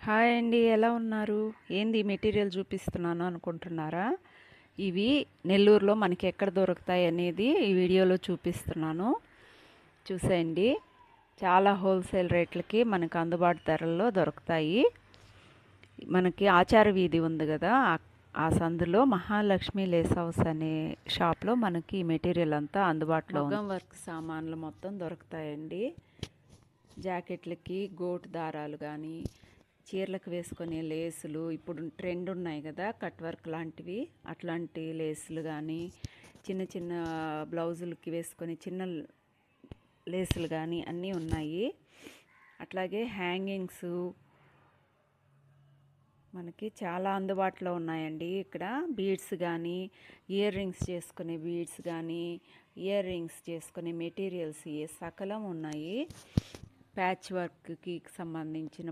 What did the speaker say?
Hi అండి, ఎలా ఉన్నారు? ఏంది ఈ మెటీరియల్ చూపిస్తున్నాను అనుకుంటున్నారా? ఇవి నెల్లూరులో మనకి ఎక్కడ దొరుకుతాయి అనేది ఈ వీడియోలో చూపిస్తున్నాను. చూసేయండి. చాలా హోల్సేల్ రేట్లకి మనకు అందుబాటు ధరల్లో దొరుకుతాయి. మనకి ఆచార వీధి ఉంది కదా, ఆ సందులో మహాలక్ష్మి లేస్ హౌస్ అనే షాప్లో మనకి ఈ మెటీరియల్ అంతా అందుబాటులో ఉంది. మగ్గం వర్క్ సామాన్లు మొత్తం దొరుకుతాయండి. జాకెట్లకి గోటు దారాలు కానీ, చీరలకు వేసుకునే లేసులు, ఇప్పుడు ట్రెండ్ ఉన్నాయి కదా కట్ వర్క్ లాంటివి, అట్లాంటి లేసులు కానీ, చిన్న చిన్న బ్లౌజులకి వేసుకొని చిన్న లేసులు కానీ అన్నీ ఉన్నాయి. అట్లాగే హ్యాంగింగ్స్ మనకి చాలా అందుబాటులో ఉన్నాయండి. ఇక్కడ బీడ్స్ కానీ, ఇయర్ రింగ్స్ చేసుకునే బీడ్స్ కానీ, ఇయర్ రింగ్స్ చేసుకునే మెటీరియల్స్ సకలం ఉన్నాయి. ప్యాచ్ వర్క్కి సంబంధించిన